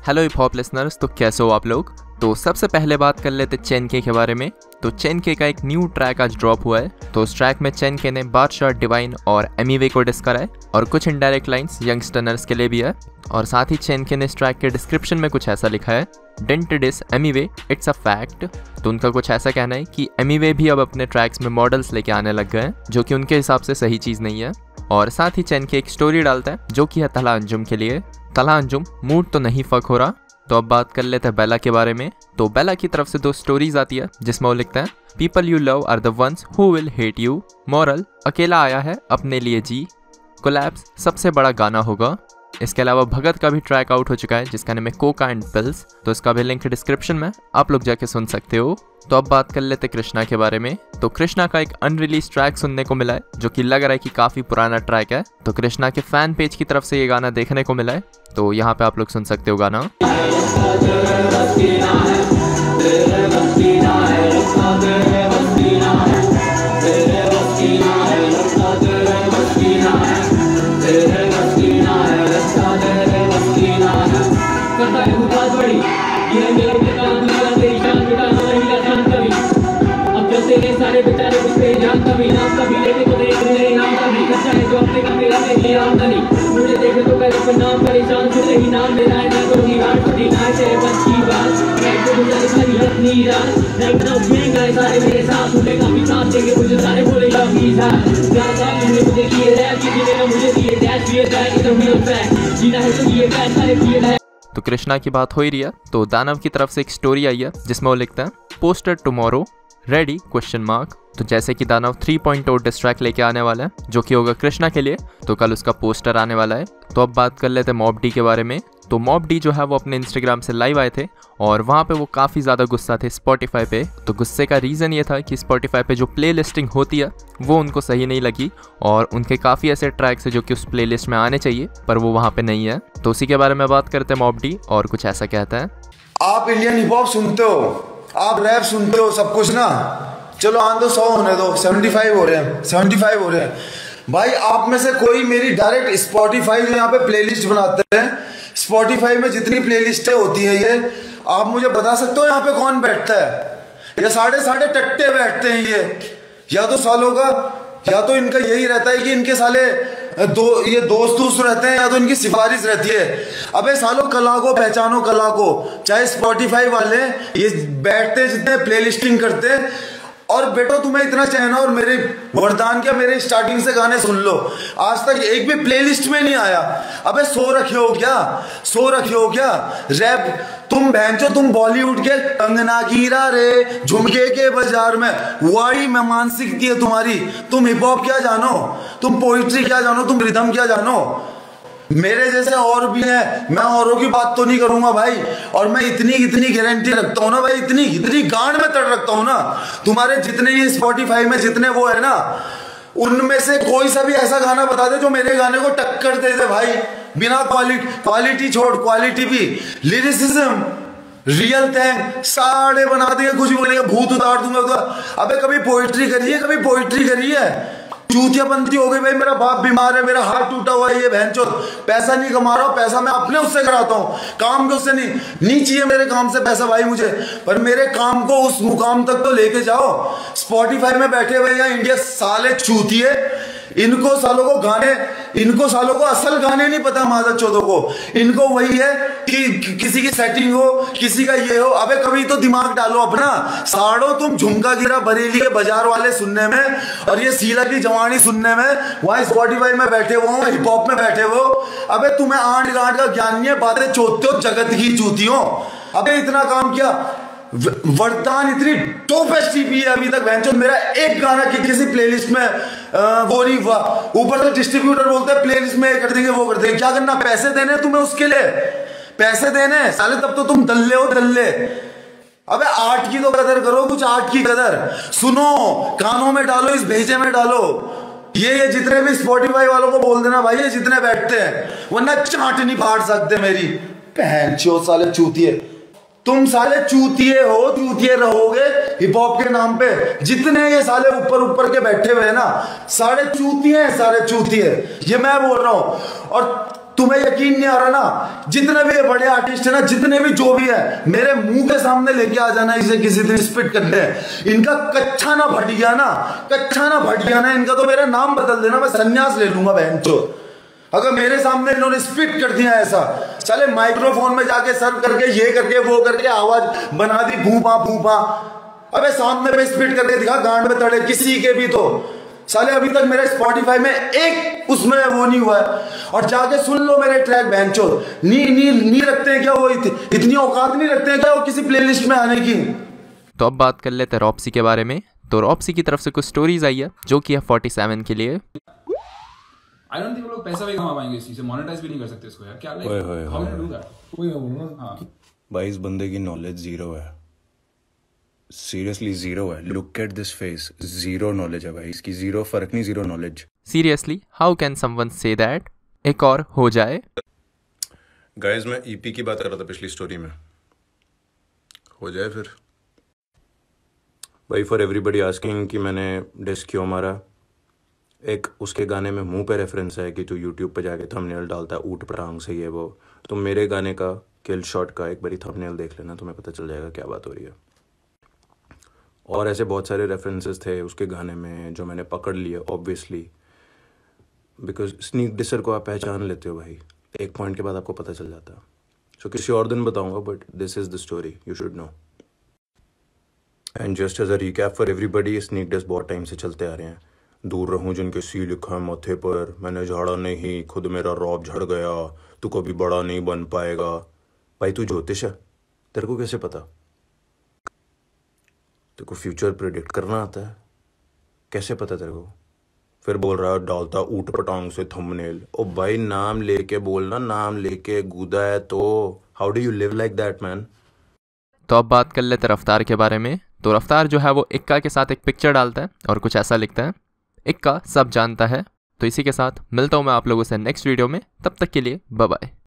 Hello hip hop listeners, तो कैसे हो आप लोग। तो सबसे पहले बात कर लेते चेन के बारे में। तो चेन के का एक न्यू ट्रैक आज ड्रॉप हुआ है। तो उस ट्रैक में चेन के ने बादशाह, डिवाइन और एमीवे को डिस करा है और कुछ इनडायरेक्ट लाइंस यंगस्टर्स के लिए भी है। और साथ ही चेन के ने इस ट्रैक के डिस्क्रिप्शन में कुछ ऐसा लिखा है, didn't diss Emiway, it's a fact. तो उनका कुछ ऐसा कहना है कि एमीवे भी अब अपने ट्रैक्स में मॉडल्स लेके आने लग गए हैं, जो कि उनके हिसाब से सही चीज़ नहीं है। और साथ ही चेन के एक स्टोरी डालता है जो कि है तला अंजुम के लिए। तला अंजुम, मूड तो नहीं फक हो रहा। तो अब बात कर लेते हैं बेला के बारे में। तो बेला की तरफ से 2 स्टोरीज आती है जिसमें वो लिखता है, people you love are the ones who will hate you. Moral, अकेला आया है अपने लिए जी। कोलैप्स सबसे बड़ा गाना होगा। इसके अलावा भगत का भी ट्रैक आउट हो चुका है जिसका नाम है कोका एंड पिल्स। तो इसका भी लिंक डिस्क्रिप्शन में, आप लोग जाके सुन सकते हो। तो अब बात कर लेते कृष्णा के बारे में। तो कृष्णा का एक अनरिलीज ट्रैक सुनने को मिला है जो कि लग रहा है कि काफी पुराना ट्रैक है। तो कृष्णा के फैन पेज की तरफ से ये गाना देखने को मिला है। तो यहाँ पे आप लोग सुन सकते हो गाना। सारे बेचारे पे जानता भी नाम कभी लेने को देख रहे नाम कभी कच्चा है जो अपने का मेरा मेरी आमदनी मुझे देखे तो मेरे पर नाम परेशान सुने ही नाम मेरा है ना कोई रात कभी ना है बच्ची बात मैं तो गुजारे सारी अपनी रात नहीं ना फीलिंग आए सारे मेरे साथ सुने का भी साथ देंगे मुझे सारे बोलेगा प्लीज हां ज्यादा मैंने मुझे किए रैप की देना मुझे दिए डैश दिए that is a real fact जीना है तो ये फैक्ट सारे किए है। तो कृष्णा की बात हो ही रही है। तो दानव की तरफ से एक स्टोरी आई है जिसमें वो लिखता है, poster tomorrow ready question mark. तो जैसे कि दानव 3.0 डिस ट्रैक लेके आने वाला है जो कि होगा कृष्णा के लिए, तो कल उसका पोस्टर आने वाला है। तो अब बात कर लेते हैं मॉब डी के बारे में। तो मॉब डी जो है वो अपने इंस्टाग्राम से लाइव आए थे और वहाँ पे वो काफ़ी ज़्यादा गुस्सा थे स्पॉटिफाई पे। तो गुस्से का रीज़न ये था कि स्पॉटिफाई पे जो प्ले लिस्टिंग होती है वो उनको सही नहीं लगी और उनके काफ़ी ऐसे ट्रैक्स है जो कि उस प्ले लिस्ट में आने चाहिए पर वो वहाँ पे नहीं है। तो उसी के बारे में बात करते हैं मॉब डी और कुछ ऐसा कहता है, आप इंडियन हिप हॉप सुनते हो, आप रैप सुनते हो, सब कुछ ना, चलो आन दो 100 होने दो, 75 हो रहे हैं, 75 हो रहे हैं भाई। आप में से कोई मेरी डायरेक्ट स्पॉटिफाई जो यहाँ पे प्लेलिस्ट बनाते हैं, स्पॉटिफाई में जितनी प्लेलिस्टें होती है ये, आप मुझे बता सकते हो यहाँ पे कौन बैठता है? या साढ़े टट्टे बैठते हैं ये, या तो सालों का, या तो इनका यही रहता है कि इनके साले ये दोस्त रहते हैं, या तो इनकी सिफारिश रहती है। अबे सालों, कला को पहचानो, कला को। चाहे स्पॉटिफाई वाले ये बैठते जितने प्लेलिस्टिंग करते, और बेटो तुम्हें इतना चाहिए और मेरे वरदान क्या, मेरे स्टार्टिंग से गाने सुन लो, आज तक एक भी प्लेलिस्ट में नहीं आया। अबे सो रखे हो क्या, सो रखे हो क्या? रैप तुम बहनचो, तुम बॉलीवुड के कंगना गिरा रे झुमके के बाजार में, वही में मानसिकता है तुम्हारी। तुम हिप हॉप क्या जानो, तुम पोइट्री क्या जानो, तुम रिदम क्या जानो? मेरे जैसे और भी हैं, मैं औरों की बात तो नहीं करूंगा भाई। और मैं इतनी गारंटी रखता हूं ना भाई, इतनी गांड में तड़ रखता हूं ना, तुम्हारे जितने ये स्पॉटिफाई में जितने वो है ना, उनमें से कोई सा भी ऐसा गाना बता दे जो मेरे गाने को टक्कर दे दे भाई। बिना क्वालिटी छोड़, क्वालिटी भी, लिरिसिज्म, रियल थिंग साढ़े बना देंगे, कुछ बोलेंगे भूत उतार दूंगा तो। अबे कभी पोइट्री करिए, कभी पोइट्री करिए। चूतियापंती हो गई भाई, मेरा बाप बीमार है, मेरा हाथ टूटा हुआ है, ये बहनचोद पैसा नहीं कमा रहा हूं, पैसा मैं अपने उससे कराता हूं, काम के उससे नहीं चाहिए मेरे काम से पैसा भाई मुझे, पर मेरे काम को उस मुकाम तक तो लेके जाओ। स्पॉटिफाई में बैठे हुए यहाँ इंडिया साले चूतिए, इनको सालों को गाने, इनको सालों को असल गाने नहीं पता, मादर चौधों को। इनको वही है कि किसी की सेटिंग हो, किसी का ये हो। अबे कभी तो दिमाग डालो अपना। साड़ो तुम झुमका गिरा बरेली के बाजार वाले सुनने में और ये सीला की जवानी सुनने में, वहां स्पॉटिफाई में बैठे हो, हिप हॉप में बैठे हो। अबे तुम्हें आंट गांठ का ज्ञान नहीं है, बातें चोतते हो जगत की चूतियों। अबे इतना काम किया, वरदान इतनी टॉपेस्ट ईपी है अभी तक बहनचोद, मेरा एक गाना किसी प्लेलिस्ट में वो नहीं हुआ। ऊपर से डिस्ट्रीब्यूटर बोलते हैं प्लेलिस्ट में कर देंगे, वो कर देंगे। क्या करना, पैसे देने तुम्हें उसके लिए, पैसे देने साले, तब तो तुम दल्ले हो दल्ले। अबे आर्ट की तो कदर करो, कुछ आर्ट की कदर सुनो, कानों में डालो, इस भेजे में डालो। ये जितने भी स्पॉटिफाई वालों को बोल देना भाई, ये जितने बैठते हैं, वरना चाट नहीं फाड़ सकते मेरी। बहनचोद साले चूतिए, तुम साले चूतिए हो, चूतिए रहोगे हिप हॉप के नाम पे। जितने ये साले ऊपर के बैठे हुए हैं ना, सारे चूतिए हैं, सारे चूतिए, ये मैं बोल रहा हूं। और तुम्हें यकीन नहीं आ रहा ना, जितने भी ये बड़े आर्टिस्ट है ना, जितने भी जो भी है, मेरे मुंह के सामने लेके आ जाना इसे किसी दिन स्पिट करते हैं। इनका कच्चा ना फट गया ना, इनका तो मेरा नाम बदल देना, मैं संन्यास ले लूंगा बहनचो। अगर मेरे सामने इन्होंने स्पिट कर दिया ऐसा, चले माइक्रोफोन में जाके सर्व करके ये करके वो करके आवाज बना दी भूपा भूपा, अबे सामने पे स्पिट करके दिखा गांड में तड़े किसी के भी तो। साले अभी तक मेरे स्पॉटिफाई में एक उसमें वो नहीं हुआ है, और जाके सुन लो मेरे ट्रैक बहनचो। नहीं रखते हैं क्या वो, इतनी औकात नहीं रखते हैं क्या वो किसी प्लेलिस्ट में आने की। तो अब बात कर लेते हैं रॉप्सी के बारे में। तो रॉप्सी की तरफ से कुछ स्टोरीज आई है जो कि है 47 के लिए। आई डोंट थिंक लोग पैसा भी कमा पाएंगे इस चीज से, मोनेटाइज भी नहीं कर सकते इसको यार, क्या like how can do that. कोई बोलना हां भाई इस बंदे की नॉलेज जीरो है, सीरियसली जीरो है। Look at this face, zero knowledge है भाई इसकी, जीरो फर्क नहीं, zero knowledge. Seriously how can someone say that. एक और हो जाए गाइस, मैं ईपी की बात कर रहा था पिछली स्टोरी में, हो जाए फिर भाई। फॉर एवरीबडी आस्किंग कि मैंने डिस क्यों मारा, एक उसके गाने में मुंह पे रेफरेंस है कि तू यूट्यूब पे जाके थंबनेल डालता है ऊट पटांग से ये वो, तो मेरे गाने का किल शॉट का एक बारी थंबनेल देख लेना, तुम्हें पता चल जाएगा क्या बात हो रही है। और ऐसे बहुत सारे रेफरेंसेस थे उसके गाने में जो मैंने पकड़ लिए ऑब्वियसली, बिकॉज स्नीक डिसर को आप पहचान लेते हो भाई, एक पॉइंट के बाद आपको पता चल जाता है। सो किसी और दिन बताऊंगा, but this is the story, you should know. And just as a recap for everybody, sneak diss बहुत टाइम से चलते आ रहे हैं। दूर रहूं जिनके सी लिखा है माथे पर, मैंने झाड़ा नहीं खुद मेरा रौब झड़ गया, तू कभी बड़ा नहीं बन पाएगा। भाई तू ज्योतिष है, तेरे को कैसे पता? तेरे को फ्यूचर प्रेडिक्ट करना आता है? कैसे पता तेरे को? फिर बोल रहा है डालता ऊट पटांग से थंबनेल। ओ भाई नाम लेके बोलना, नाम लेके गूदा है तो how do you live like that man. तो अब बात कर लेते रफ्तार के बारे में। तो रफ्तार जो है वो इक्का के साथ एक पिक्चर डालता है और कुछ ऐसा लिखता है, इक्का सब जानता है। तो इसी के साथ मिलता हूँ मैं आप लोगों से नेक्स्ट वीडियो में, तब तक के लिए बाय बाय।